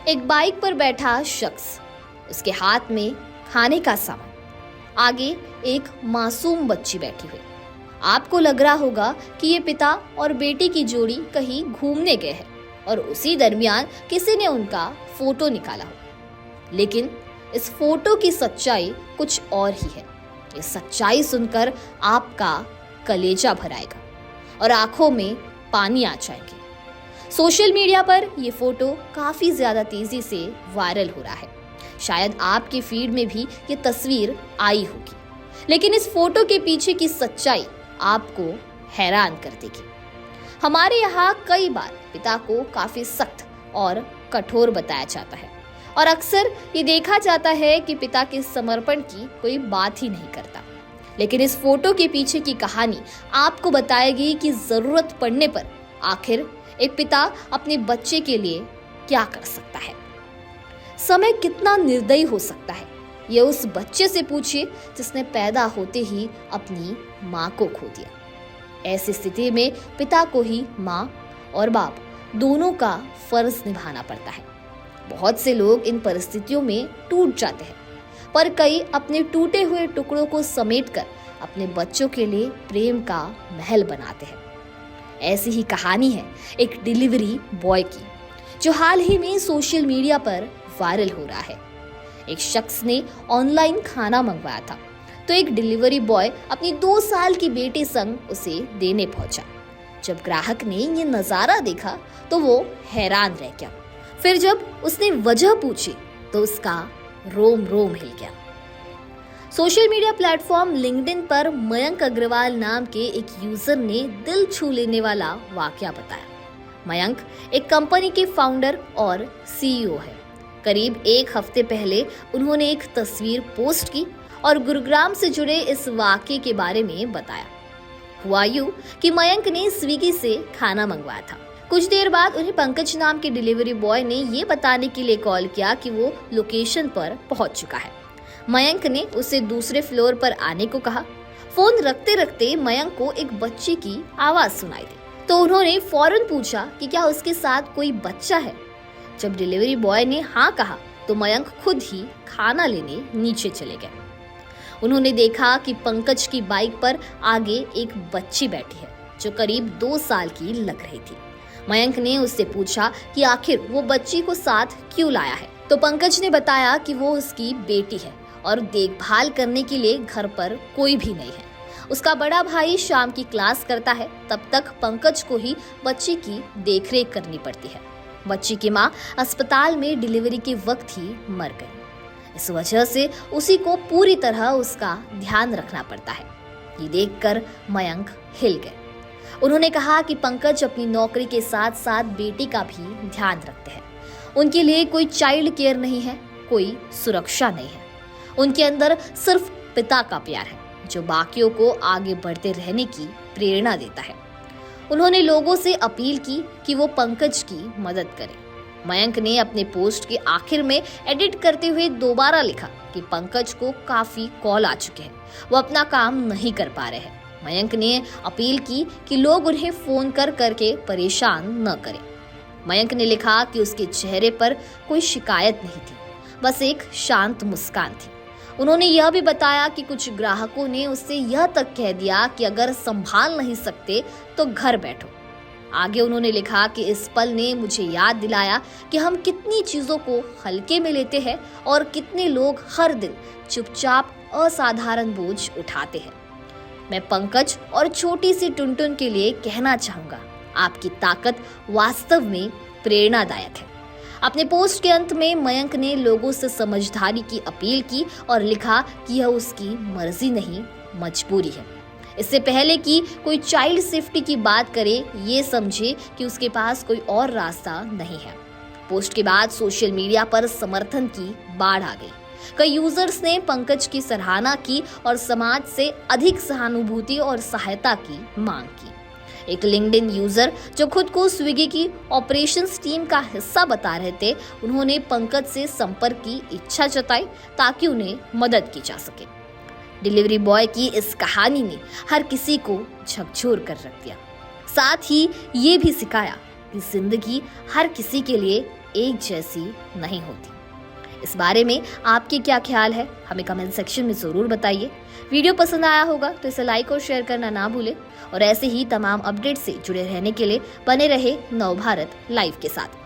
एक बाइक पर बैठा शख्स, उसके हाथ में खाने का सामान, आगे एक मासूम बच्ची बैठी हुई। आपको लग रहा होगा कि ये पिता और बेटी की जोड़ी कहीं घूमने गए हैं और उसी दरमियान किसी ने उनका फोटो निकाला हो। लेकिन इस फोटो की सच्चाई कुछ और ही है। ये सच्चाई सुनकर आपका कलेजा भर आएगा और आंखों में पानी आ जाएंगे। सोशल मीडिया पर ये फोटो काफी ज्यादा तेजी से वायरल हो रहा है। शायद आपके फीड में भी ये तस्वीर आई होगी, लेकिन इस फोटो के पीछे की सच्चाई आपको हैरान कर देगी। हमारे यहाँ कई बार पिता को काफी सख्त और कठोर बताया जाता है और अक्सर ये देखा जाता है कि पिता के समर्पण की कोई बात ही नहीं करता। लेकिन इस फोटो के पीछे की कहानी आपको बताएगी कि जरूरत पड़ने पर आखिर एक पिता अपने बच्चे के लिए क्या कर सकता है। समय कितना निर्दयी हो सकता है, ये उस बच्चे से पूछिए जिसने पैदा होते ही अपनी माँ को खो दिया। ऐसी स्थिति में पिता को ही माँ और बाप दोनों का फर्ज निभाना पड़ता है। बहुत से लोग इन परिस्थितियों में टूट जाते हैं, पर कई अपने टूटे हुए टुकड़ों को समेटकर अपने बच्चों के लिए प्रेम का महल बनाते हैं। ऐसी ही कहानी है एक डिलीवरी बॉय की, जो हाल ही में सोशल मीडिया पर वायरल हो रहा है। एक शख्स ने ऑनलाइन खाना मंगवाया था, तो एक डिलीवरी बॉय अपनी 2 साल की बेटी संग उसे देने पहुंचा। जब ग्राहक ने ये नजारा देखा तो वो हैरान रह गया। फिर जब उसने वजह पूछी तो उसका रोम रोम हिल गया। सोशल मीडिया प्लेटफॉर्म लिंक्डइन पर मयंक अग्रवाल नाम के एक यूजर ने दिल छू लेने वाला वाकया बताया। मयंक एक कंपनी के फाउंडर और सीईओ है। करीब 1 हफ्ते पहले उन्होंने एक तस्वीर पोस्ट की और गुरुग्राम से जुड़े इस वाकये के बारे में बताया। हुआ यूं कि मयंक ने स्विगी से खाना मंगवाया था। कुछ देर बाद उन्हें पंकज नाम के डिलीवरी बॉय ने ये बताने के लिए कॉल किया कि वो लोकेशन पर पहुंच चुका है। मयंक ने उसे दूसरे फ्लोर पर आने को कहा। फोन रखते रखते मयंक को एक बच्चे की आवाज सुनाई दी, तो उन्होंने फौरन पूछा कि क्या उसके साथ कोई बच्चा है। जब डिलीवरी बॉय ने हाँ कहा तो मयंक खुद ही खाना लेने नीचे चले गए। उन्होंने देखा कि पंकज की बाइक पर आगे एक बच्ची बैठी है, जो करीब 2 साल की लग रही थी। मयंक ने उससे पूछा कि आखिर वो बच्ची को साथ क्यों लाया है, तो पंकज ने बताया कि वो उसकी बेटी है और देखभाल करने के लिए घर पर कोई भी नहीं है। उसका बड़ा भाई शाम की क्लास करता है, तब तक पंकज को ही बच्ची की देखरेख करनी पड़ती है। बच्ची की माँ अस्पताल में डिलीवरी के वक्त ही मर गई। इस वजह से उसी को पूरी तरह उसका ध्यान रखना पड़ता है। ये देखकर मयंक हिल गए। उन्होंने कहा कि पंकज अपनी नौकरी के साथ साथ बेटी का भी ध्यान रखते हैं। उनके लिए कोई चाइल्ड केयर नहीं है, कोई सुरक्षा नहीं है। उनके अंदर सिर्फ पिता का प्यार है, जो बाकियों को आगे बढ़ते रहने की प्रेरणा देता है। उन्होंने लोगों से अपील की कि वो पंकज की मदद करें। मयंक ने अपने पोस्ट के आखिर में एडिट करते हुए दोबारा लिखा कि पंकज को काफी कॉल आ चुके हैं, वो अपना काम नहीं कर पा रहे हैं। मयंक ने अपील की कि लोग उन्हें फोन कर करके परेशान न करें। मयंक ने लिखा कि उसके चेहरे पर कोई शिकायत नहीं थी, बस एक शांत मुस्कान थी। उन्होंने यह भी बताया कि कुछ ग्राहकों ने उससे यह तक कह दिया कि अगर संभाल नहीं सकते तो घर बैठो। आगे उन्होंने लिखा कि इस पल ने मुझे याद दिलाया कि हम कितनी चीजों को हल्के में लेते हैं और कितने लोग हर दिन चुपचाप असाधारण बोझ उठाते हैं। मैं पंकज और छोटी सी टुनटुन के लिए कहना चाहूंगा, आपकी ताकत वास्तव में प्रेरणादायक है। अपने पोस्ट के अंत में मयंक ने लोगों से समझदारी की अपील की और लिखा कि यह उसकी मर्जी नहीं, मजबूरी है। इससे पहले कि कोई चाइल्ड सेफ्टी की बात करे, ये समझे कि उसके पास कोई और रास्ता नहीं है। पोस्ट के बाद सोशल मीडिया पर समर्थन की बाढ़ आ गई। कई यूजर्स ने पंकज की सराहना की और समाज से अधिक सहानुभूति और सहायता की मांग की। एक लिंक्डइन यूजर जो खुद को स्विगी की ऑपरेशंस टीम का हिस्सा बता रहे थे, उन्होंने पंकज से संपर्क की इच्छा जताई ताकि उन्हें मदद की जा सके। डिलीवरी बॉय की इस कहानी ने हर किसी को झकझोर कर रख दिया। साथ ही ये भी सिखाया कि जिंदगी हर किसी के लिए एक जैसी नहीं होती। इस बारे में आपके क्या ख्याल है, हमें कमेंट सेक्शन में ज़रूर बताइए। वीडियो पसंद आया होगा तो इसे लाइक और शेयर करना ना भूलें और ऐसे ही तमाम अपडेट से जुड़े रहने के लिए बने रहे नवभारत लाइव के साथ।